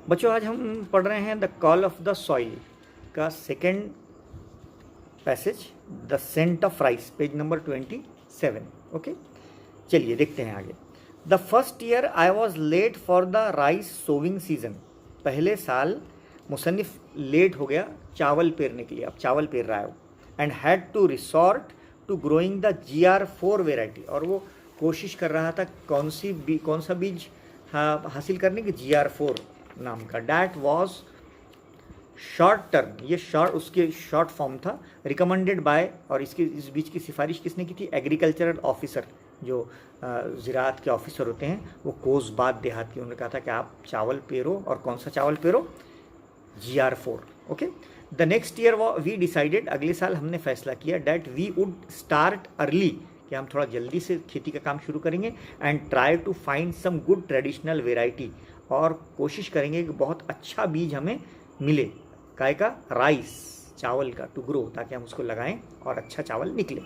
बच्चों आज हम पढ़ रहे हैं the call of the soil का second passage, the scent of rice, page number 27। Okay, चलिए देखते हैं आगे। The first year I was late for the rice sowing season. पहले साल मुसन्निफ लेट हो गया चावल पेरने के लिए, अब चावल पेर रहा है वो। And had to resort to growing the GR4 variety, और वो कोशिश कर रहा था कौन सा बीज हासिल करने की, GR4 नाम का। डैट वॉज शॉर्ट टर्म, ये उसके शॉर्ट फॉर्म था। रिकमेंडेड बाय, और इस बीज की सिफारिश किसने की थी? एग्रीकल्चरल ऑफिसर, जो ज़राअत के ऑफिसर होते हैं, वो कोसबाद देहात की। उन्होंने कहा था कि आप चावल पेरो, और कौन सा चावल पेरो? GR4। Okay, the next year we decided, अगले साल हमने फैसला किया, that we would start early, कि हम थोड़ा जल्दी से खेती का काम शुरू करेंगे। And try to find some good traditional variety, और कोशिश करेंगे कि बहुत अच्छा बीज हमें मिले, काय का? राइस, चावल का, टू ग्रो, ताकि हम उसको लगाएं और अच्छा चावल निकले।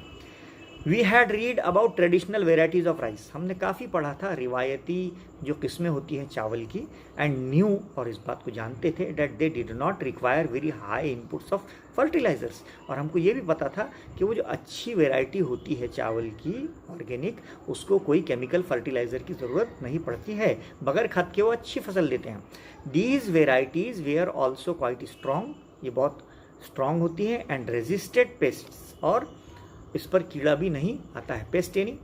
We had read about traditional varieties of rice, हमने काफ़ी पढ़ा था रिवायती जो किस्में होती हैं चावल की। एंड न्यू, और इस बात को जानते थे, that they did not require very high inputs of fertilisers, और हमको ये भी पता था कि वो जो अच्छी वेराइटी होती है चावल की ऑर्गेनिक, उसको कोई केमिकल फर्टिलाइज़र की ज़रूरत नहीं पड़ती है, बगैर खाद के वो अच्छी फसल देते हैं। These varieties they are also quite strong, ये बहुत स्ट्रॉन्ग होती हैं। एंड रेजिस्टेड पेस्ट्स, और इस पर कीड़ा भी नहीं आता है। पेस्ट यानी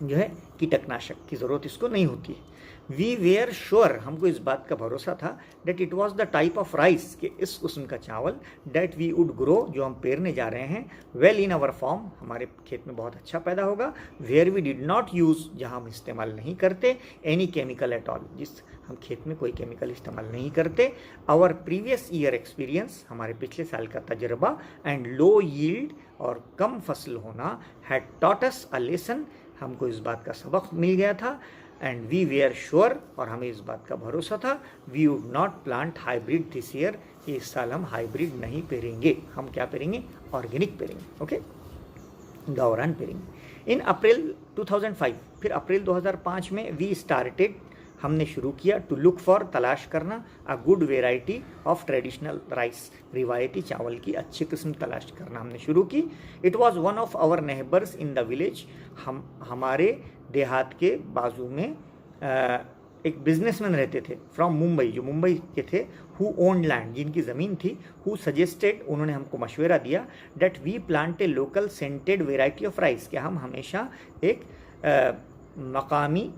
जो है कीटकनाशक की ज़रूरत इसको नहीं होती है। वी वेयर श्योर, हमको इस बात का भरोसा था, that it was the type of rice, कि इस किस्म का चावल, डेट वी वुड ग्रो, जो हम पेरने जा रहे हैं, वेल इन आवर फॉर्म, हमारे खेत में बहुत अच्छा पैदा होगा। Where we did not use, जहाँ हम इस्तेमाल नहीं करते, एनी केमिकल एट ऑल, जिस हम खेत में कोई केमिकल इस्तेमाल नहीं करते। आवर प्रीवियस ईयर एक्सपीरियंस, हमारे पिछले साल का तजर्बा, एंड लो यील्ड, और कम फसल होना, had taught us a lesson, हमको इस बात का सबक मिल गया था। एंड वी वेयर श्योर, और हमें इस बात का भरोसा था, we would not plant hybrid this year, इस साल हम हाइब्रिड नहीं पेरेंगे, हम क्या पेरेंगे? ऑर्गेनिक पेरेंगे। ओके, गावरान पेरेंगे। इन अप्रैल 2005, फिर अप्रैल 2005 में वी स्टार्टेड, हमने शुरू किया, टू लुक फॉर, तलाश करना, a good variety of traditional rice, रिवायती चावल की अच्छी किस्म तलाश करना हमने शुरू की। It was one of our neighbours in the village, हमारे देहात के बाजू में एक बिजनेसमैन रहते थे, फ्रॉम मुंबई, जो मुंबई के थे, हु ओन्ड लैंड, जिनकी ज़मीन थी, हु सजेस्टेड, उन्होंने हमको मशवरा दिया, that we plant a local scented variety of rice, कि हम हमेशा एक मकामी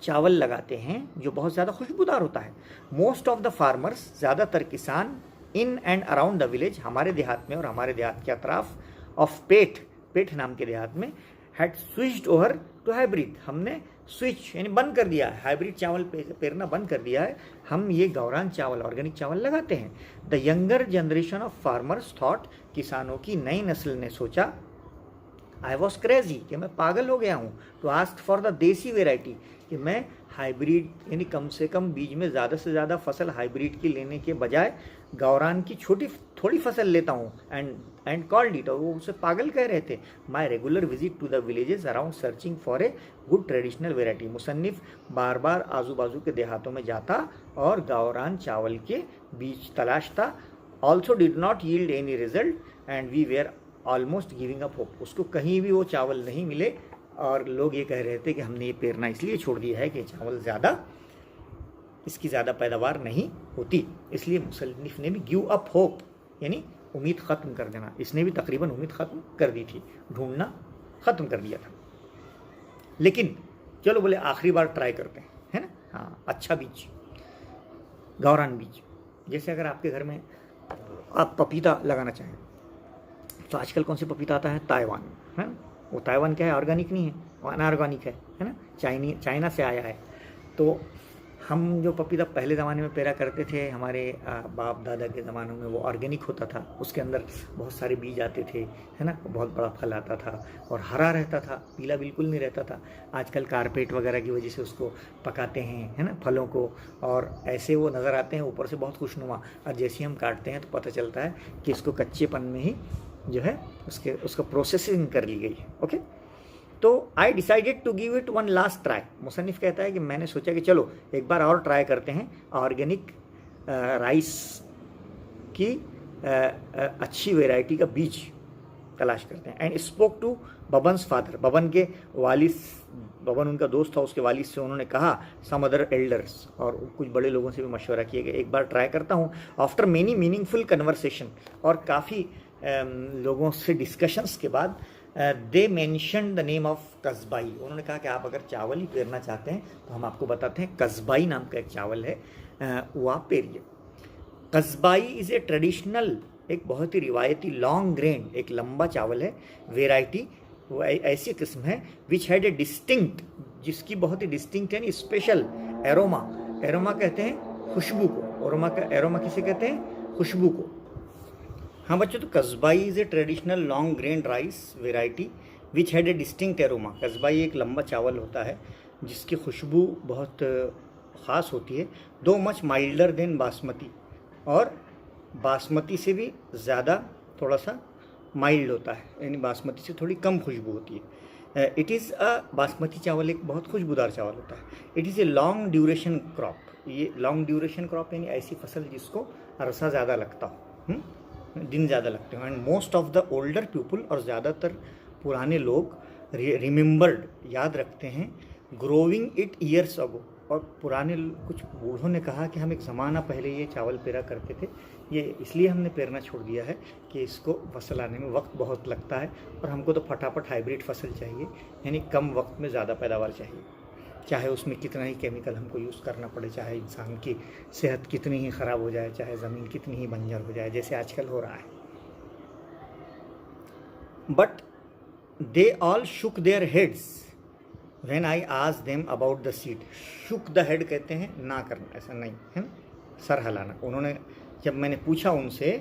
चावल लगाते हैं जो बहुत ज़्यादा खुशबूदार होता है। मोस्ट ऑफ द फार्मर्स, ज़्यादातर किसान, in and around the village, हमारे देहात में और हमारे देहात के अतराफ, ऑफ पेठ नाम के देहात में, had switched over to hybrid, हमने स्विच यानी बंद कर दिया है, हाइब्रिड चावल पेरना बंद कर दिया है, हम ये गावरान चावल, ऑर्गेनिक चावल लगाते हैं। The younger generation of farmers thought, किसानों की नई नस्ल ने सोचा, आई वॉज क्रेजी, कि मैं पागल हो गया हूँ, टू आस्क फॉर द देसी वेराइटी, कि मैं हाइब्रिड यानी कम से कम बीज में ज़्यादा से ज़्यादा फसल हाइब्रिड की लेने के बजाय गावरान की थोड़ी फसल लेता हूँ। एंड कॉल्ड इट, और वो उसे पागल कह रहे थे। My regular visit to the villages around searching for a good traditional variety, मुसन्निफ बार बार आजू बाजू के देहातों में जाता और गावरान चावल के बीज तलाशता। Also did not yield any result and we were almost giving up hope, उसको कहीं भी वो चावल नहीं मिले, और लोग ये कह रहे थे कि हमने ये पेरना इसलिए छोड़ दिया है कि चावल इसकी ज़्यादा पैदावार नहीं होती। इसलिए मुसन्निफ ने भी गिव अप होप, यानी उम्मीद ख़त्म कर देना, इसने भी तकरीबन उम्मीद ख़त्म कर दी थी, ढूंढना ख़त्म कर दिया था। लेकिन चलो बोले आखिरी बार ट्राई करते हैं, है ना? हाँ, अच्छा बीज, गावरान बीज। जैसे अगर आपके घर में आप पपीता लगाना चाहें, तो आजकल कौन से पपीता आता है? ताइवान, है ना? वो ताइवान क्या है? ऑर्गेनिक नहीं है, वो अनऑर्गेनिक है ना? चाइना से आया है। तो हम जो पपीता पहले ज़माने में पेरा करते थे, हमारे बाप दादा के ज़मानों में, वो ऑर्गेनिक होता था, उसके अंदर बहुत सारे बीज आते थे, है ना? बहुत बड़ा फल आता था और हरा रहता था, पीला बिल्कुल नहीं रहता था। आजकल कारपेट वगैरह की वजह से उसको पकाते हैं, है ना, फलों को, और ऐसे वो नज़र आते हैं ऊपर से बहुत खुशनुमा, और जैसे ही हम काटते हैं तो पता चलता है कि इसको कच्चेपन में ही जो है उसका प्रोसेसिंग कर ली गई है। ओके, तो I decided to give it one last try. मुसन्निफ कहता है कि मैंने सोचा कि चलो एक बार और ट्राई करते हैं, ऑर्गेनिक राइस की अच्छी वेराइटी का बीज तलाश करते हैं। And spoke to Baban's father, Baban के वालिद, बबन उनका दोस्त था, उसके वालिद से उन्होंने कहा, सम अदर एल्डर्स, और कुछ बड़े लोगों से भी मशवरा किया गया, एक बार ट्राई करता हूँ। आफ्टर मेनी मीनिंगफुल कन्वर्सेशन, और काफ़ी लोगों से डिस्कशंस के बाद, दे मैंशन द नेम ऑफ कस्बाई, उन्होंने कहा कि आप अगर चावल ही पेरना चाहते हैं तो हम आपको बताते हैं, कस्बाई नाम का एक चावल है, वो आप पेरिए। कस्बाई इज़ ए ट्रेडिशनल, एक बहुत ही रिवायती लॉन्ग ग्रेन, एक लंबा चावल है, वेराइटी वो ऐसी किस्म है, विच हैड ए डिस्टिंक्ट, जिसकी बहुत ही डिस्टिंक्ट यानी स्पेशल एरोमा, एरोमा कहते हैं खुशबू को, एरोमा किसे कहते हैं, खुशबू को। हाँ बच्चों, तो Kasbai is a traditional long grain rice variety which had a distinct aroma. Kasbai एक लंबा चावल होता है जिसकी खुशबू बहुत ख़ास होती है, दो मच माइल्डर देन बासमती, और बासमती से भी ज़्यादा थोड़ा सा माइल्ड होता है, यानी बासमती से थोड़ी कम खुशबू होती है। इट इज़ बासमती चावल एक बहुत खुशबूदार चावल होता है। It is a long duration crop, ये लॉन्ग ड्यूरेशन क्रॉप यानी ऐसी फसल जिसको अरसा ज़्यादा लगता हो, दिन ज़्यादा लगते हो। And most of the older people, और ज़्यादातर पुराने लोग रिमेंबर्ड, याद रखते हैं, ग्रोविंग इट ईयर्स अगो, और पुराने कुछ बूढ़ों ने कहा कि हम एक ज़माना पहले ये चावल पेरा करते थे, ये इसलिए हमने पेरना छोड़ दिया है कि इसको फसल आने में वक्त बहुत लगता है, और हमको तो फटाफट हाइब्रिड फसल चाहिए, यानी कम वक्त में ज़्यादा पैदावार चाहिए, चाहे उसमें कितना ही केमिकल हमको यूज़ करना पड़े, चाहे इंसान की सेहत कितनी ही ख़राब हो जाए, चाहे ज़मीन कितनी ही बंजर हो जाए, जैसे आजकल हो रहा है। But they all shook their heads when I asked them about the seed. Shook the head कहते हैं ना करना, ऐसा नहीं है ना, सर हिलाना। उन्होंने, जब मैंने पूछा उनसे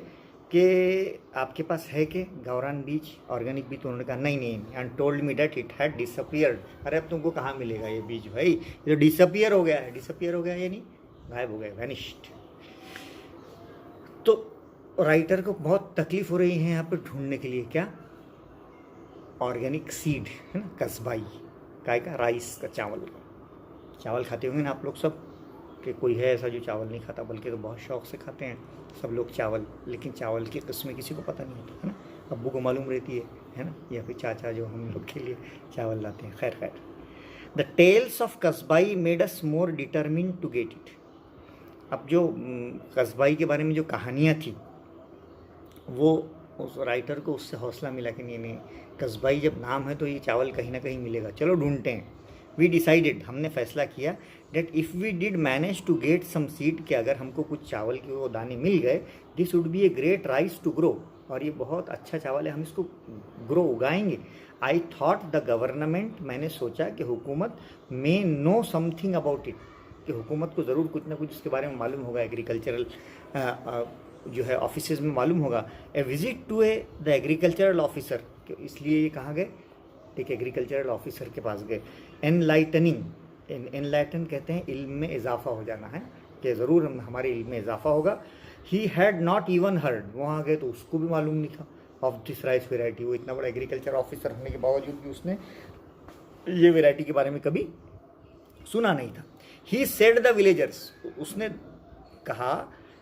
कि आपके पास है कि गावरान बीज, ऑर्गेनिक बीज, तो उन्होंने कहा नहीं नहीं, and told me that it had disappeared. अरे अब तुमको कहाँ मिलेगा ये बीज भाई, ये तो डिसअपियर हो गया है। डिसअपियर हो गया यानी गायब हो गया, वैनिश्ड। तो राइटर को बहुत तकलीफ हो रही है यहाँ पर ढूंढने के लिए, क्या, ऑर्गेनिक सीड है ना, कस्बाई काय का, राइस का, चावल खाते होंगे ना आप लोग सब, कि कोई है ऐसा जो चावल नहीं खाता, बल्कि तो बहुत शौक़ से खाते हैं सब लोग चावल, लेकिन चावल की किस्में किसी को पता नहीं होता है ना, अब्बू को मालूम रहती है ना, या फिर चाचा जो हम लोग के लिए चावल लाते हैं। खैर, the tales of Kasbai made us more determined to get it. अब जो कस्बाई के बारे में जो कहानियाँ थी, वो उस राइटर को उससे हौसला मिला कि नहीं, कस्बाई जब नाम है तो ये चावल कहीं ना कहीं मिलेगा, चलो ढूंढते हैं। वी डिसाइडेड, हमने फैसला किया, that if we did manage to get some seed, कि अगर हमको कुछ चावल के वो दाने मिल गए, this would be a great rice to grow, और ये बहुत अच्छा चावल है, हम इसको ग्रो उगाएंगे। आई थॉट द गवर्नमेंट, मैंने सोचा कि हुकूमत may know something about it, कि हुकूमत को ज़रूर कुछ ना कुछ इसके बारे में मालूम होगा, एग्रीकल्चरल जो है ऑफिसेज में मालूम होगा। A visit to the agricultural officer, इसलिए ये कहाँ गए, एक एग्रीकल्चरल ऑफिसर के पास गए। एनलाइटनिंग, एनलाइटन कहते हैं इल्म में इजाफा हो जाना है, कि ज़रूर हमारे इल्म में इजाफा होगा। He had not even heard, वहाँ गए तो उसको भी मालूम नहीं था ऑफ दिस राइस वेराइटी। वो इतना बड़ा एग्रीकल्चर ऑफिसर होने के बावजूद भी उसने ये वेराइटी के बारे में कभी सुना नहीं था। ही सेड द विलेजर्स, उसने कहा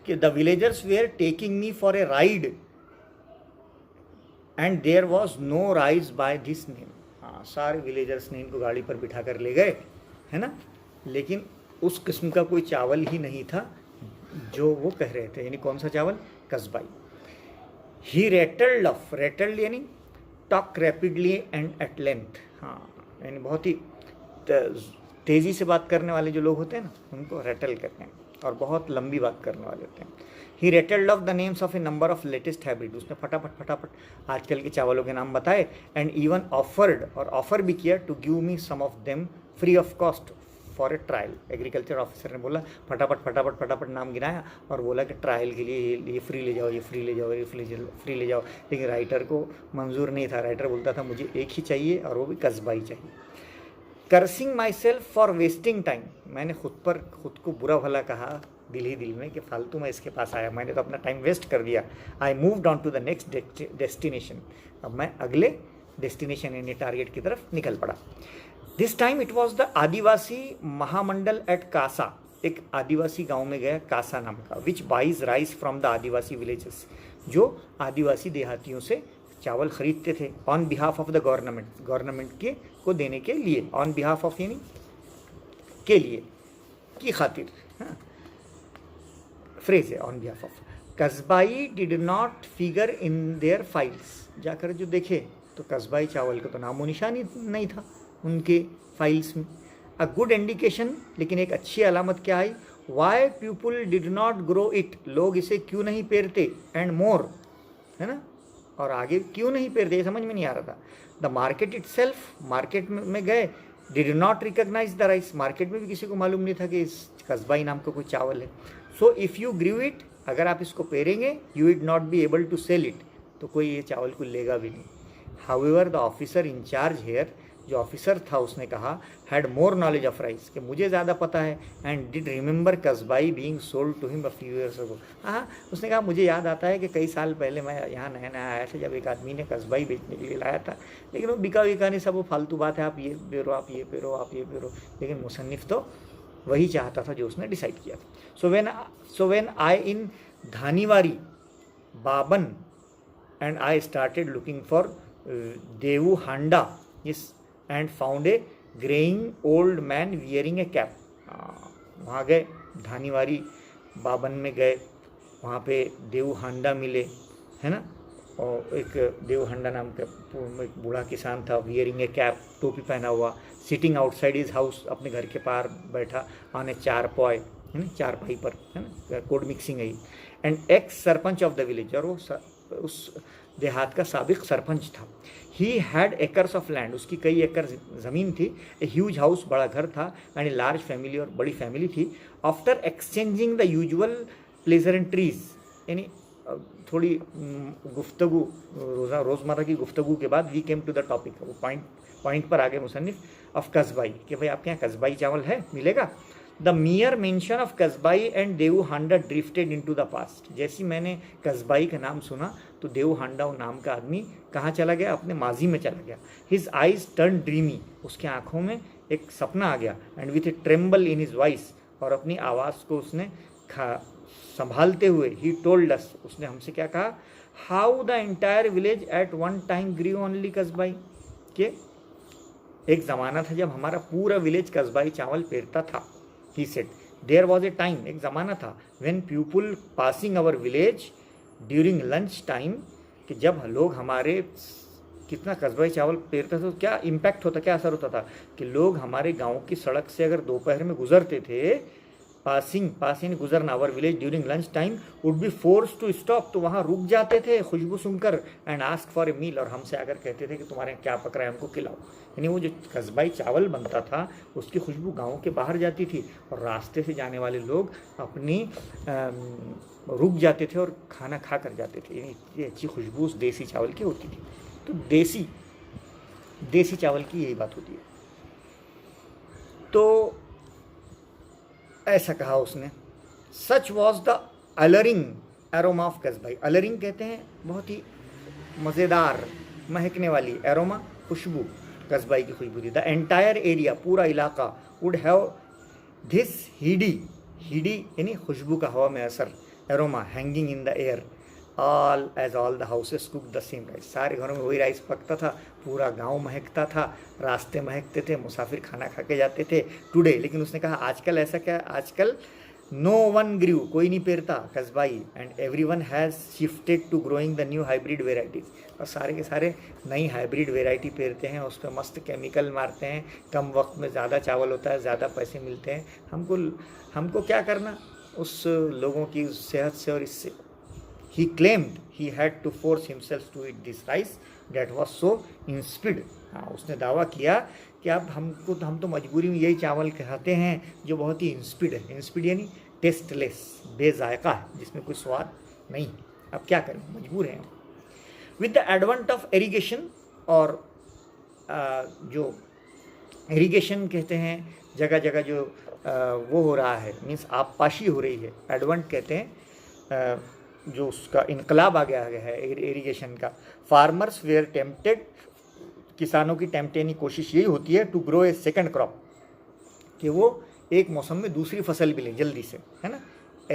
कि the villagers were taking me for a ride and there was no rice by this name. हाँ, सारे विलेजर्स ने इनको गाड़ी पर बिठा कर ले गए, है ना, लेकिन उस किस्म का कोई चावल ही नहीं था जो वो कह रहे थे, यानी कौन सा चावल, Kasbai. He rattled off, rattled यानी talk rapidly and at length. हाँ, यानी बहुत ही तेज़ी से बात करने वाले जो लोग होते हैं ना, उनको रेटल कहते हैं, और बहुत लंबी बात करने वाले होते हैं। He rattled off the names of a number of latest hybrid, उसने फटाफट आजकल के चावलों के नाम बताए। एंड इवन ऑफर्ड, और ऑफर भी किया, to give me some of them free of cost for a trial. Agriculture officer ने बोला, फटाफट नाम गिनाया और बोला कि ट्रायल के लिए ये फ्री ले जाओ, ये फ्री ले जाओ, ये फ्री ले जाओ। लेकिन राइटर को मंजूर नहीं था, राइटर बोलता था मुझे एक ही चाहिए, और वो भी कस्बाई चाहिए। Cursing my self for wasting time, मैंने खुद को बुरा भला कहा दिल ही दिल में कि फालतू मैं इसके पास आया, मैंने तो अपना टाइम वेस्ट कर दिया। I moved on to the next destination, अब मैं अगले डेस्टिनेशन यानी टारगेट की तरफ निकल पड़ा। This time it was the Adivasi Mahamandal at Kasa, एक आदिवासी गांव में गया कासा नाम का, which buys rice from the Adivasi villages, जो आदिवासी देहातियों से चावल खरीदते थे, on behalf of the government, government के को देने के लिए, ऑन बिहाफ ऑफ यानी के लिए, की खातिर, हाँ फ्रेज है on behalf of. Kasbai did not figure in their files, जाकर जो देखे तो कस्बाई चावल का तो नामो निशान ही नहीं था उनके फाइल्स में। अ गुड इंडिकेशन, लेकिन एक अच्छी अलामत क्या आई, why people did not grow it, लोग इसे क्यों नहीं पेरते, एंड मोर, है ना, और आगे क्यों नहीं पेरते समझ में नहीं आ रहा था। The market itself, market में गए, did not recognise the rice, market में भी किसी को मालूम नहीं था कि इस कस्बाई नाम का कोई चावल है। So if you grow it, अगर आप इसको पेरेंगे, you would not be able to sell it, तो कोई ये चावल को लेगा भी नहीं। However the officer in charge here, जो ऑफिसर था उसने कहा, had more knowledge of rice, कि मुझे ज़्यादा पता है, and did remember Kasbai being sold to him a few years ago. हाँ, उसने कहा मुझे याद आता है कि कई साल पहले मैं यहाँ नया नया आया था, जब एक आदमी ने कस्बाई बेचने के लिए लाया था, लेकिन वो बिका बिका नहीं, सब वो फालतू बात है, आप ये पेरो, आप ये पेरो, आप ये पेरो, लेकिन मुसन्निफ तो वही चाहता था जो उसने डिसाइड किया था। So when I in Dhaniwari बाबन and I started looking for Devu Handa, is and found a greying old man wearing a cap. वहाँ गए, धानीवारी बाबन में गए, वहाँ पे देवू हांडा मिले, है ना, और एक देवू हांडा नाम का एक बूढ़ा किसान था, वियरिंग ए कैप, टोपी पहना हुआ, सिटिंग आउटसाइड इज हाउस, अपने घर के पार बैठा, ऑन ए चारपाई, है ना, चारपाई पर, है ना, कोड मिक्सिंग है, and x sarpanch of the village, और वो उस देहात का साबिक सरपंच था। He had acres of land, उसकी कई एकड़ ज़मीन थी, ए ह्यूज हाउस, बड़ा घर था, एंड ए लार्ज फैमिली, और बड़ी फैमिली थी। After exchanging the usual pleasantries, यानी थोड़ी गुफ्तगू, रोज़मर्रा की गुफ्तगू के बाद, we came to the topic, वो पॉइंट पर आ गए मुसन्निफ, ऑफ कस्बाई, कि भाई आपके यहाँ कस्बाई चावल है, मिलेगा। The mere mention of Kasbai and Devu Handa drifted into the past, जैसी मैंने कस्बाई का नाम सुना तो देवू हांडा नाम का आदमी कहाँ चला गया, अपने माजी में चला गया। हिज आइज टर्न ड्रीमी, उसके आंखों में एक सपना आ गया, and with A tremble in his voice, और अपनी आवाज़ को उसने संभालते हुए, ही टोल्ड अस, उसने हमसे क्या कहा, how the entire village at one time grew only Kasbai, के एक ज़माना था जब हमारा पूरा विलेज कस्बाई चावल पेरता था। He said, there was a time, एक ज़माना था, when people passing our village during lunch time, कि जब लोग हमारे, कितना कस्बाई चावल पेरते थे तो क्या इम्पैक्ट होता, क्या असर होता था, कि लोग हमारे गांव की सड़क से अगर दोपहर में गुजरते थे, पासिंग गुजरना, our village during lunch time, would be force to stop, तो वहाँ रुक जाते थे खुशबू सुनकर, and ask for a meal, और हमसे आकर कहते थे कि तुम्हारे क्या पक रहा है, हमको खिलाओ। यानी वो जो कस्बाई चावल बनता था उसकी खुशबू गांव के बाहर जाती थी, और रास्ते से जाने वाले लोग अपनी रुक जाते थे और खाना खा कर जाते थे। यानी इतनी अच्छी खुशबू उस देसी चावल की होती थी। तो देसी चावल की यही बात होती है। तो ऐसा कहा उसने, such was the alluring aroma of Kasbai, alluring कहते हैं बहुत ही मज़ेदार, महकने वाली, एरोमा खुशबू, कस्बाई की खुशबू थी। द एंटायर एरिया, पूरा इलाका, वुड हैव दिस हीडी यानी खुशबू का हवा में असर, aroma hanging in the air, all the houses cook the same rice, सारे घरों में वही राइस पकता था, पूरा गांव महकता था, रास्ते महकते थे, मुसाफिर खाना खा के जाते थे। टुडे, लेकिन उसने कहा आजकल ऐसा क्या, आजकल नो वन ग्रीव, कोई नहीं पेरता Kasbai, and everyone has shifted to growing the new hybrid varieties, और सारे के सारे नई हाइब्रिड वेराइटी पेरते हैं, उस पर मस्त केमिकल मारते हैं, कम वक्त में ज़्यादा चावल होता है, ज़्यादा पैसे मिलते हैं, हमको क्या करना उस लोगों की सेहत से और इससे। He claimed he had to force himself to eat this rice that was so insipid. हाँ, उसने दावा किया कि अब हम तो मजबूरी में यही चावल खाते हैं जो बहुत ही इंस्पिड है। इंस्पिड यानी टेस्टलेस, बेजायका है, जिसमें कोई स्वाद नहीं। अब क्या करें, मजबूर हैं। With the advent of irrigation, और जो इरिगेशन कहते हैं जगह जगह जो वो हो रहा है, मीन्स आबपाशी हो रही है, एडवेंट कहते हैं जो उसका इनकलाब आ गया है इरिगेशन का। फार्मर्स वेयर टेम्प्टेड किसानों की टेम्पटेनी कोशिश यही होती है to grow a second crop, कि वो एक मौसम में दूसरी फसल भी लें जल्दी से, है ना।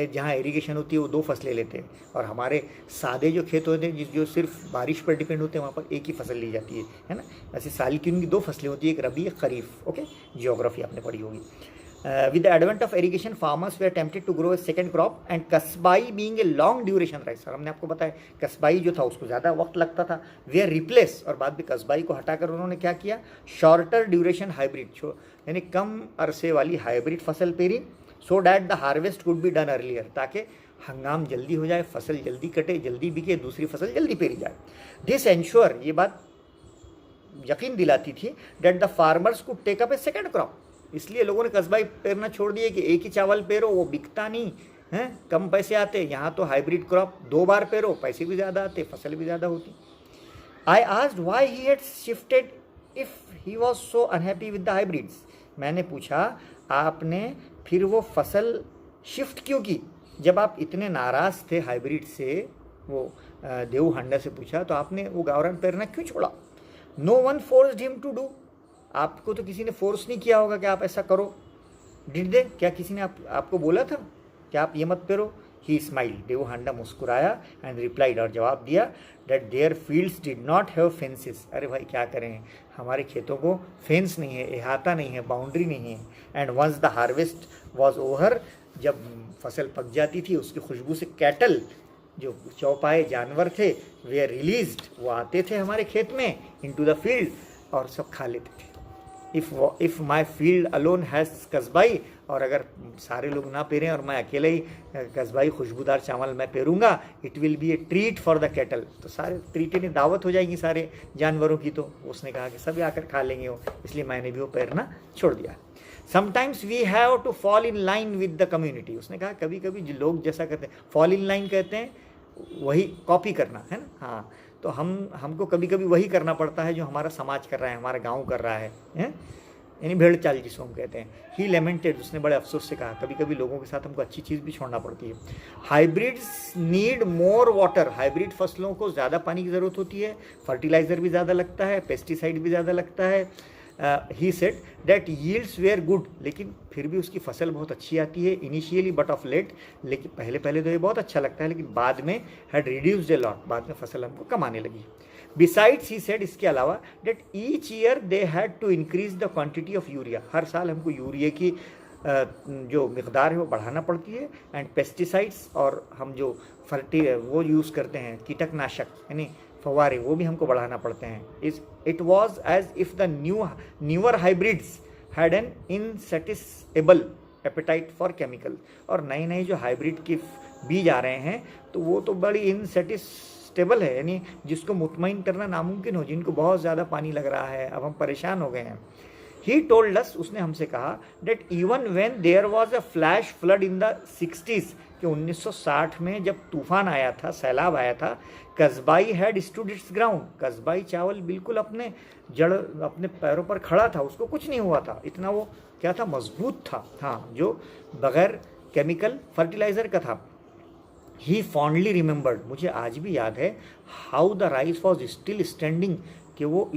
जहाँ इरिगेशन होती है वो 2 फसलें लेते हैं, और हमारे सादे जो खेत होते हैं जो सिर्फ बारिश पर डिपेंड होते हैं वहाँ पर एक ही फसल ली जाती है ना। ऐसे साल की उनकी 2 फसलें होती है, एक रबी एक खरीफ। ओके, जियोग्राफी आपने पढ़ी होगी। With the advent of irrigation, farmers were tempted to grow a second crop, and kasbai being a long duration rice, और हमने आपको बताया कसबाई जो था उसको ज़्यादा वक्त लगता था, वे रिप्लेस, और बाद में कसबाई को हटाकर उन्होंने क्या किया, शॉर्टर ड्यूरेशन हाइब्रिड, यानी कम अरसे वाली हाइब्रिड फसल पेरी, so that the harvest could be done earlier, ताकि हंगाम जल्दी हो जाए, फसल जल्दी कटे, जल्दी बिके, दूसरी फसल जल्दी पेरी जाए। दिस एंश्योर, ये बात यकीन दिलाती थी, that the farmers could take up a second crop, इसलिए लोगों ने कस्बाई पेरना छोड़ दिए कि एक ही चावल पेरो, वो बिकता नहीं है, कम पैसे आते। यहाँ तो हाइब्रिड क्रॉप 2 बार पेरो, पैसे भी ज़्यादा आते, फसल भी ज़्यादा होती। I asked why he had shifted if he was so unhappy with the hybrids, मैंने पूछा आपने फिर वो फसल शिफ्ट क्यों की, जब आप इतने नाराज़ थे हाइब्रिड से। वो देव हांडा से पूछा तो आपने वो गावरान पेरना क्यों छोड़ा। No one forced him to do, आपको तो किसी ने फोर्स नहीं किया होगा कि आप ऐसा करो। डिड दे, क्या किसी ने आपको बोला था कि आप ये मत पेरो। ही स्माइल, देव हांडा मुस्कुराया, एंड रिप्लाइड, और जवाब दिया, that there fields did not have fences, अरे भाई क्या करें, हमारे खेतों को फेंस नहीं है, अहाता नहीं है, बाउंड्री नहीं है। And once the harvest was over, जब फसल पक जाती थी उसकी खुशबू से कैटल, जो चौपाए जानवर थे, वे रिलीज्ड, वो आते थे हमारे खेत में इनटू द फील्ड, और सब खा लेते थे। If my field alone has Kasbai, और अगर सारे लोग ना पेरें और मैं अकेले ही कस्बाई खुशबूदार चावल मैं पेरूंगा, it will be a treat for the cattle, तो सारे ट्रीटें ने दावत हो जाएगी सारे जानवरों की। तो उसने कहा कि सभी आकर खा लेंगे वो, इसलिए मैंने भी वो पेरना छोड़ दिया। Sometimes we have to fall in line with the community, उसने कहा कभी कभी जो लोग जैसा करते हैं, फॉल इन लाइन कहते हैं वही कॉपी करना, है ना। हाँ, तो हमको कभी कभी वही करना पड़ता है जो हमारा समाज कर रहा है, हमारा गांव कर रहा है, यानी भेड़ चाल जिसको हम कहते हैं। ही लेमेंटेड, उसने बड़े अफसोस से कहा कभी कभी लोगों के साथ हमको अच्छी चीज़ भी छोड़ना पड़ती है। Hybrids need more water, hybrid फसलों को ज़्यादा पानी की ज़रूरत होती है, फर्टिलाइज़र भी ज़्यादा लगता है, पेस्टिसाइड भी ज़्यादा लगता है। He said that yields were good, लेकिन फिर भी उसकी फसल बहुत अच्छी आती है इनिशियली बट ऑफ लेट, लेकिन पहले तो ये बहुत अच्छा लगता है, लेकिन बाद में हैड रिड्यूस्ड ए लॉट, बाद में फसल हमको कम आने लगी। बिसाइड्स ही सेड, इसके अलावा, that each year they had to increase the quantity of urea, हर साल हमको यूरिया की जो मिकदार है वो बढ़ाना पड़ती है। एंड पेस्टिसाइड्स, और हम जो वो यूज़ करते हैं कीटकनाशक यानी फवारे, वो भी हमको बढ़ाना पड़ते हैं। It was as if the newer hybrids had an insatiable appetite for chemical, और नए नए जो हाइब्रिड के बीज आ रहे हैं तो वो तो बड़ी इनसेटिसेबल है, यानी जिसको मुतमईन करना नामुमकिन हो, जिनको बहुत ज़्यादा पानी लग रहा है, अब हम परेशान हो गए हैं। ही टोल्ड अस, उसने हमसे कहा, that even when there was a flash flood in the 60s, कि 1960 में जब तूफान आया था, सैलाब आया था, कस्बाई हैड स्टूड इट्स ग्राउंड, कस्बाई चावल बिल्कुल अपने पैरों पर खड़ा था, उसको कुछ नहीं हुआ था, इतना वो क्या था, मजबूत था, हाँ, जो बगैर केमिकल फर्टिलाइज़र का था। ही फॉन्डली रिमेंबर्ड, मुझे आज भी याद है, how the rice was still standing, कि वो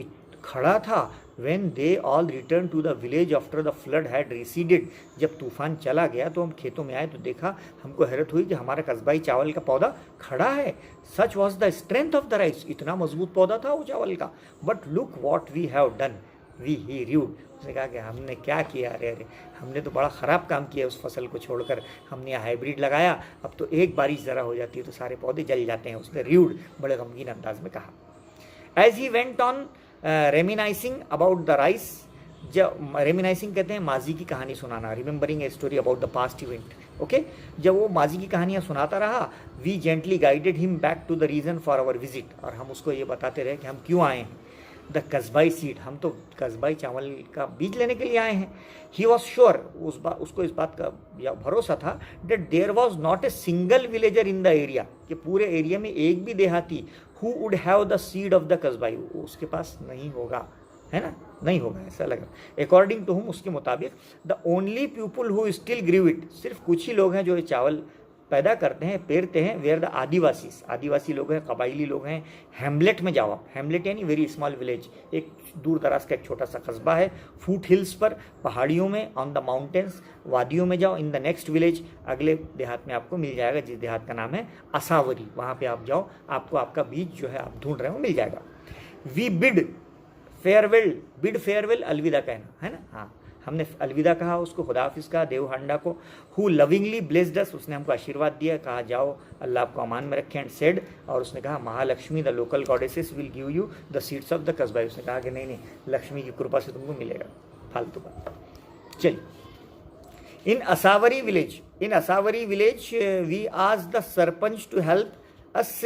खड़ा था। When they all returned to the village after the flood had receded, जब तूफान चला गया तो हम खेतों में आए तो देखा, हमको हैरत हुई कि हमारा कस्बाई चावल का पौधा खड़ा है। Such was the strength of the rice, इतना मजबूत पौधा था वो चावल का। But look what we have done, he rued, उसने कहा कि हमने क्या किया, अरे हमने तो बड़ा ख़राब काम किया उस फसल को छोड़कर, हमने हाइब्रिड लगाया, अब तो एक बारिश ज़रा हो जाती है तो सारे पौधे जल जाते हैं, उसने र्यूड बड़े गमगीन अंदाज में कहा। As he went on reminiscing about the rice, जब रेमिनाइसिंग कहते हैं माजी की कहानी सुनाना, remembering a story about the past event, okay, जब वो माजी की कहानियाँ सुनाता रहा, we gently guided him back to the reason for our visit, और हम उसको ये बताते रहे कि हम क्यों आए हैं। द कस्बाई सीड, हम तो कस्बाई चावल का बीज लेने के लिए आए हैं। ही वॉज श्योर, उसको इस बात का भरोसा था, that there was not a single villager in the area, कि पूरे एरिया में एक भी देहाती who would have the seed of the Kasbai, उसके पास नहीं होगा, है ना, नहीं होगा, ऐसा लगा। अकॉर्डिंग टू हुम, उसके मुताबिक, the only people who still grow it, सिर्फ कुछ ही लोग हैं जो ये चावल पैदा करते हैं, पेरते हैं, वेयर द आदिवासी लोग हैं, कबायली लोग हैं। हैमलेट में जाओ आप, हैमलेट यानी वेरी स्मॉल विलेज, एक दूर दराज का एक छोटा सा कस्बा है, फूट हिल्स पर, पहाड़ियों में, ऑन द माउंटेन्स, वादियों में जाओ। इन द नेक्स्ट विलेज, अगले देहात में आपको मिल जाएगा, जिस देहात का नाम है असावरी, वहाँ पे आप जाओ, आपको आपका बीज जो है आप ढूंढ रहे हो मिल जाएगा। वी बिड फेयरवेल, अलविदा कहना है ना, हाँ, हमने अलविदा कहा उसको, खुदा हाफिज़ कहा देव हांडा को। हु लविंगली ब्लेस्ड अस, उसने हमको आशीर्वाद दिया, कहा जाओ अल्लाह आपको अमान में रखे, एंड सेड, और उसने कहा Mahalakshmi the local goddesses will give you the seeds of the कस्बा। उसने कहा कि नहीं, लक्ष्मी की कृपा से तुमको मिलेगा, फालतू बात। चलिए, in Asavari village we ask the sarpanch to help us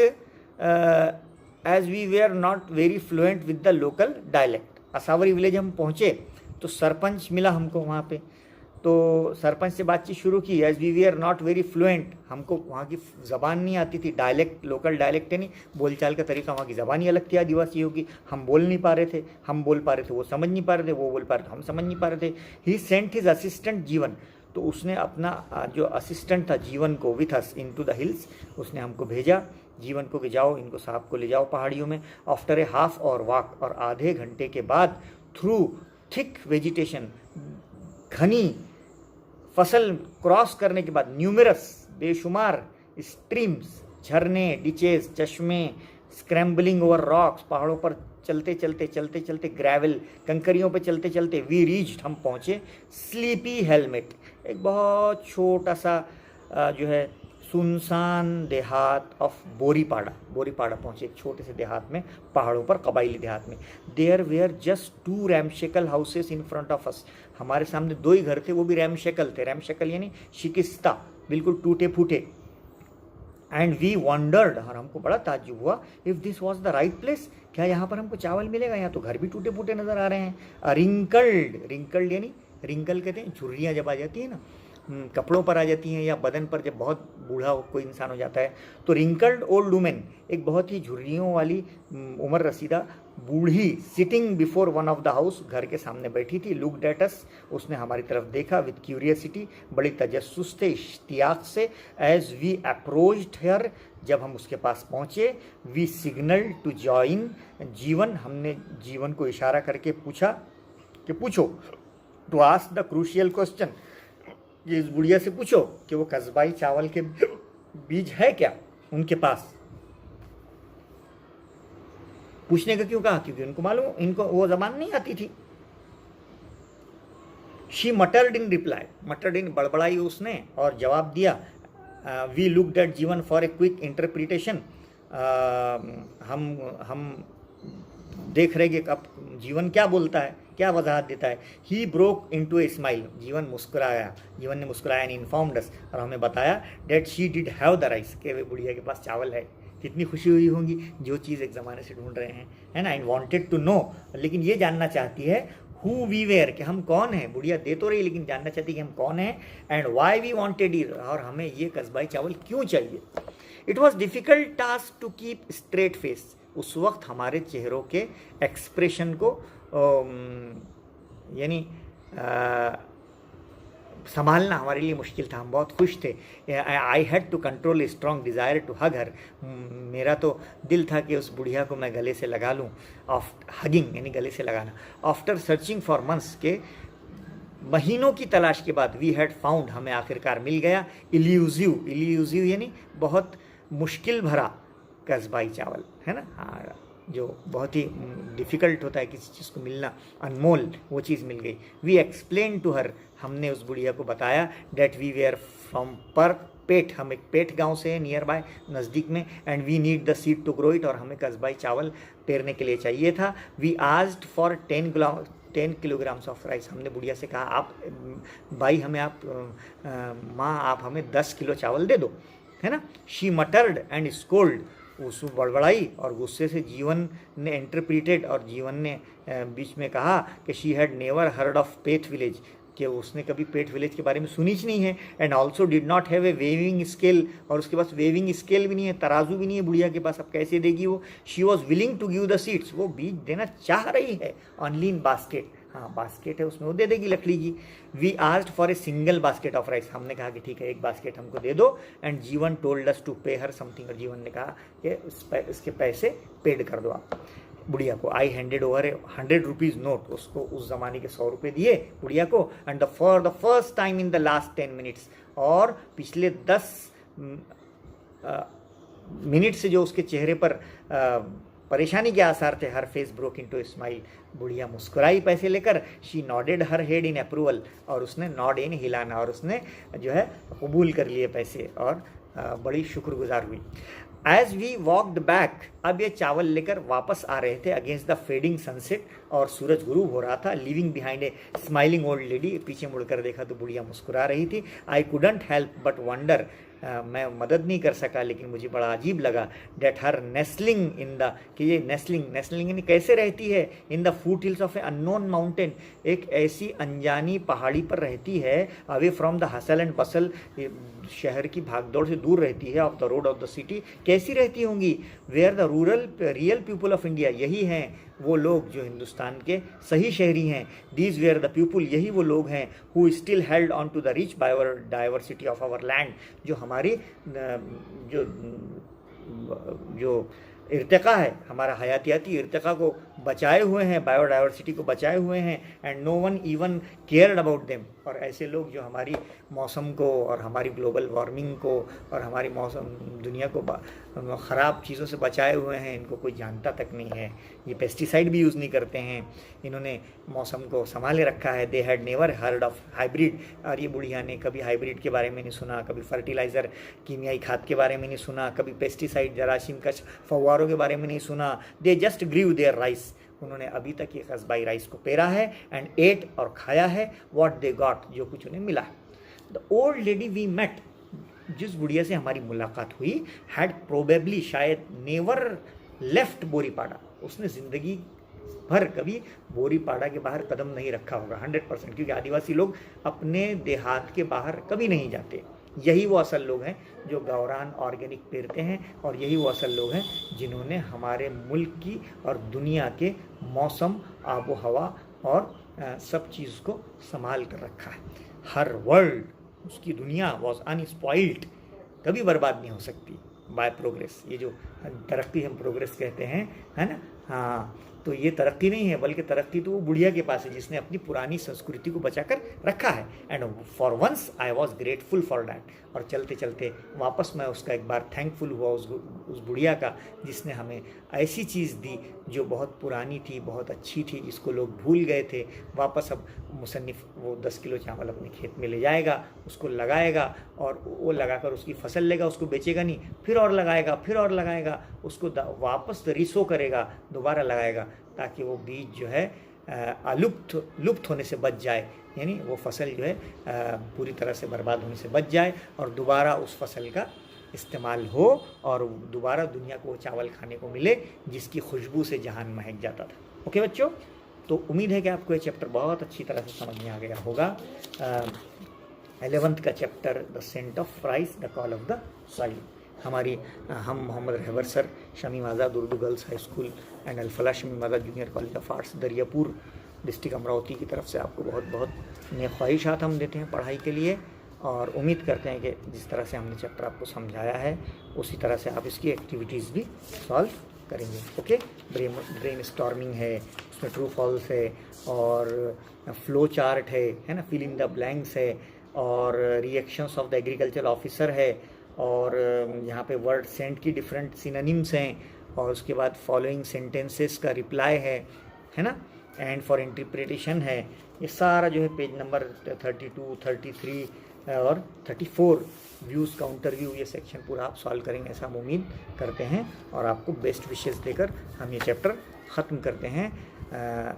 as we were not very fluent with the local dialect. Asavari village हम पहुँचे तो सरपंच मिला हमको वहाँ पे, तो सरपंच से बातचीत शुरू की। As we are not very fluent, हमको वहाँ की ज़बान नहीं आती थी, डायलेक्ट, लोकल डायलेक्ट है नहीं, बोलचाल का तरीका वहाँ की ज़बान ही अलग थी आदिवासियों की, हम बोल नहीं पा रहे थे, हम बोल पा रहे थे वो समझ नहीं पा रहे थे, वो बोल पा रहे थे हम समझ नहीं पा रहे थे। ही सेंट हिज असिस्टेंट जीवन, तो उसने अपना जो असिस्टेंट था जीवन को, with us into the hills, उसने हमको भेजा जीवन को कि जाओ इनको साहब को ले जाओ पहाड़ियों में। आफ्टर ए हाफ और वॉक, और आधे घंटे के बाद, थ्रू थिक वेजिटेशन, घनी फसल क्रॉस करने के बाद, न्यूमरस बेशुमार स्ट्रीम्स, झरने, डिचेस, चश्मे, स्क्रैम्बलिंग ओवर रॉक्स, पहाड़ों पर चलते चलते ग्रेवल, कंकरियों पे चलते चलते, वी रीच्ड, हम पहुँचे स्लीपी हेलमेट, एक बहुत छोटा सा जो है सुनसान देहात ऑफ बोरीपाड़ा पहुँचे, एक छोटे से देहात में, पहाड़ों पर, कबायली देहात में। There were just 2 ramshackle houses in front of us, हमारे सामने 2 ही घर थे, वो भी रैमशेकल थे, रैमशेकल यानी शिकिस्ता, बिल्कुल टूटे फूटे। एंड वी वंडर्ड, और हमको बड़ा ताज्जुब हुआ, if this was the right place, क्या यहाँ पर हमको चावल मिलेगा, यहाँ तो घर भी टूटे फूटे नज़र आ रहे हैं। रिंकल्ड यानी, रिंकल कहते हैं झुर्रियाँ जब आ जाती है ना, कपड़ों पर आ जाती हैं, या बदन पर जब बहुत बूढ़ा कोई इंसान हो जाता है, तो रिंकल्ड ओल्ड वुमेन, एक बहुत ही झुर्रियों वाली उम्र रसीदा बूढ़ी, sitting before one of the house, घर के सामने बैठी थी। लुक्ड एट अस, उसने हमारी तरफ देखा, विद क्यूरियसिटी, बड़ी तजस्सुस से, इश्तियाक से। एज वी अप्रोच्ड हर, जब हम उसके पास पहुँचे, वी सिग्नल टू जॉइन जीवन, हमने जीवन को इशारा करके पूछा कि पूछो, to ask the crucial question, ये इस बुढ़िया से पूछो कि वो कस्बाई चावल के बीज है क्या उनके पास। पूछने का क्यों कहा, क्योंकि उनको मालूम, इनको वो जबान नहीं आती थी। शी मटर्ड इन रिप्लाई, मटर्ड इन बड़बड़ाई उसने और जवाब दिया। वी लुक्ड एट जीवन फॉर ए क्विक इंटरप्रिटेशन, हम देख रहे कि अब जीवन क्या बोलता है, क्या वजाहत देता है। He broke into a smile, Jeevan ने मुस्कुराया एंड इन्फॉर्म्ड अस, और हमें बताया that she did have the rice, कि वे बुढ़िया के पास चावल है। कितनी खुशी हुई होंगी, जो चीज़ एक ज़माने से ढूंढ रहे हैं, है ना। एंड वांटेड टू नो, लेकिन ये जानना चाहती है हु वी वेयर, कि हम कौन हैं। बुढ़िया दे तो रही, लेकिन जानना चाहती कि हम कौन हैं। And why we wanted it, और हमें ये कस्बाई चावल क्यों चाहिए। It was difficult task to keep straight face, उस वक्त हमारे चेहरों के एक्सप्रेशन को यानी संभालना हमारे लिए मुश्किल था। हम बहुत खुश थे। I had to control a strong desire to hug her, मेरा तो दिल था कि उस बुढ़िया को मैं गले से लगा लूँ। हगिंग यानी गले से लगाना। आफ्टर सर्चिंग फॉर मंथ्स, के महीनों की तलाश के बाद, वी हैड फाउंड, हमें आखिरकार मिल गया। इल्यूजिव यानी बहुत मुश्किल भरा कस्बाई चावल, है ना, हाँ, जो बहुत ही डिफ़िकल्ट होता है किसी चीज़ को मिलना, अनमोल, वो चीज़ मिल गई। वी एक्सप्लेन टू हर, हमने उस बुढ़िया को बताया, डेट वी वेयर फ्रॉम पेट, हम एक पेट गांव से है, नियर बाय, नज़दीक में। And we need the seed to grow it, और हमें कस्बाई चावल पेरने के लिए चाहिए था। We asked for 10 kilograms of rice, हमने बुढ़िया से कहा, आप भाई हमें माँ आप हमें 10 किलो चावल दे दो, है ना। शी मटर्ड एंड स्कोल्ड, उस बड़बड़ाई और गुस्से से जीवन ने इंटरप्रिटेड, और जीवन ने बीच में कहा कि she had never heard of pet village, कि उसने कभी पेट विलेज के बारे में सुनी ही नहीं है। And also did not have a weighing scale, और उसके पास वेविंग स्केल भी नहीं है, तराजू भी नहीं है बुढ़िया के पास, अब कैसे देगी वो। She was willing to give the seeds, वो बीज देना चाह रही है, ऑनली इन बास्केट, हाँ बास्केट है उसमें वो दे देगी लकड़ी की। We asked for a single basket of rice, हमने कहा कि ठीक है एक बास्केट हमको दे दो। एंड जीवन टोल्ड अस टू पे हर समथिंग, और जीवन ने कहा कि इसके पैसे पेड कर दो आप बुढ़िया को। आई हैंडेड ओवर 100 रुपीज़ नोट, उसको उस ज़माने के 100 रुपये दिए बुढ़िया को। And for the first time in the last 10 minutes, और पिछले 10 मिनट से जो उसके चेहरे पर परेशानी के आसार थे, हर फेस ब्रोक इनटू स्माइल, बुढ़िया मुस्कुराई पैसे लेकर। She nodded her head in approval, और उसने नॉड इन हिलाना, और उसने जो है कबूल कर लिए पैसे और बड़ी शुक्रगुजार हुई। एज वी वॉकड बैक, अब ये चावल लेकर वापस आ रहे थे अगेंस्ट द फेडिंग सनसेट, और सूरज गुरूब हो रहा था। Living behind a smiling old lady, पीछे मुड़कर देखा तो बुढ़िया मुस्कुरा रही थी। I couldn't help but wonder, मैं मदद नहीं कर सका लेकिन मुझे बड़ा अजीब लगा। डेट हर नेस्लिंग इन द, कि ये नेस्लिंग यानी कैसे रहती है, in the foothills of a unknown mountain, एक ऐसी अनजानी पहाड़ी पर रहती है। Away from the hustle and bustle, शहर की भागदौड़ से दूर रहती है। Off the road of the city, कैसी रहती होंगी। Where the rural real people of India, यही हैं वो लोग जो हिंदुस्तान के सही शहरी हैं। दीज वेयर द पीपल, यही वो लोग हैं who still held on to the rich biodiversity of our land, जो हमारी जो इर्तिका है, हमारा हयातियाती इर्तिका को बचाए हुए हैं, बायोडाइवर्सिटी को बचाए हुए हैं। And no one even cared about them, और ऐसे लोग जो हमारी मौसम को और हमारी ग्लोबल वार्मिंग को और हमारी मौसम दुनिया को ख़राब चीज़ों से बचाए हुए हैं, इनको कोई जानता तक नहीं है। ये पेस्टिसाइड भी यूज़ नहीं करते हैं, इन्होंने मौसम को संभाले रखा है। They had never heard of hybrid, और ये बुढ़िया ने कभी हाइब्रिड के बारे में नहीं सुना, कभी फर्टिलाइज़र कीमियाई खाद के बारे में नहीं सुना, कभी पेस्टिसाइड जरासीम कश फव्वारों के बारे में नहीं सुना। They just grow their rice, उन्होंने अभी तक ये कस्बाई राइस को पेरा है। एंड एट, और खाया है। व्हाट दे गॉट, जो कुछ उन्हें मिला। The old lady we met, जिस बुढ़िया से हमारी मुलाकात हुई, हैड प्रोबेबली, शायद, नेवर लेफ्ट बोरीपाड़ा, उसने ज़िंदगी भर कभी बोरीपाड़ा के बाहर कदम नहीं रखा होगा 100%, क्योंकि आदिवासी लोग अपने देहात के बाहर कभी नहीं जाते। यही वो असल लोग हैं जो गावरान ऑर्गेनिक पेरते हैं, और यही वो असल लोग हैं जिन्होंने हमारे मुल्क की और दुनिया के मौसम, आबो हवा और सब चीज़ को संभाल कर रखा है। हर वर्ल्ड, उसकी दुनिया वॉज अनस्पॉइल्ड, कभी बर्बाद नहीं हो सकती बाय प्रोग्रेस। ये जो तरक्की हम प्रोग्रेस कहते हैं, है ना, हाँ, तो ये तरक्की नहीं है, बल्कि तरक्की तो वो बुढ़िया के पास है जिसने अपनी पुरानी संस्कृति को बचाकर रखा है। And for once I was grateful for that, और चलते चलते वापस मैं उसका एक बार थैंकफुल हुआ उस बुढ़िया का, जिसने हमें ऐसी चीज़ दी जो बहुत पुरानी थी, बहुत अच्छी थी, जिसको लोग भूल गए थे। वापस अब मुसन्निफ़ वो 10 किलो चावल अपने खेत में ले जाएगा, उसको लगाएगा, और वो लगाकर उसकी फसल लेगा, उसको बेचेगा नहीं, फिर और लगाएगा, फिर और लगाएगा, उसको वापस रिसो करेगा, दोबारा लगाएगा, ताकि वो बीज जो है लुप्त होने से बच जाए, यानी वो फसल जो है पूरी तरह से बर्बाद होने से बच जाए, और दोबारा उस फसल का इस्तेमाल हो, और दोबारा दुनिया को वो चावल खाने को मिले जिसकी खुशबू से जहान महक जाता था। ओके बच्चों, तो उम्मीद है कि आपको ये चैप्टर बहुत अच्छी तरह से समझ में आ गया होगा। 11th का chapter, the scent of rice, the call of the soil. हम Mohammad Rahbar sir, Shamim Azad Urdu girls high school and Al-Falah Shamim Azad junior college of arts, Dariyapur, district Amravati की तरफ से आपको बहुत बहुत नए ख्वाहिशात हम देते हैं पढ़ाई के लिए, और उम्मीद करते हैं कि जिस तरह से हमने चैप्टर आपको समझाया है उसी तरह से आप इसकी एक्टिविटीज़ भी सॉल्व करेंगे। ओके, ब्रेन स्टॉर्मिंग है, उसमें ट्रू फॉल्स है, और फ्लो चार्ट है ना, फिल इन द ब्लैंक्स है, और reactions of the agriculture officer है, और यहाँ पे वर्ड सेंट की डिफरेंट सिनोनिम्स हैं, और उसके बाद फॉलोइंग सेंटेंसेस का रिप्लाई है ना, एंड फॉर इंटरप्रिटेशन है। ये सारा जो है पेज नंबर 32, 33 और 34 व्यूज़ काउंटर व्यू, ये सेक्शन पूरा आप सॉल्व करेंगे ऐसा हम उम्मीद करते हैं, और आपको बेस्ट विशेस देकर हम ये चैप्टर ख़त्म करते हैं।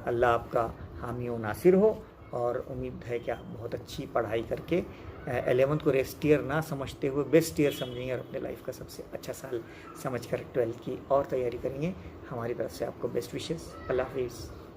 अल्लाह आपका हामी व नासिर हो, और उम्मीद है कि आप बहुत अच्छी पढ़ाई करके 11th को रेस्ट ईयर ना समझते हुए बेस्ट ईयर समझेंगे, और अपने लाइफ का सबसे अच्छा साल समझकर 12th की और तैयारी करेंगे। हमारी तरफ से आपको बेस्ट विशेस। अल्लाह हाफिज़।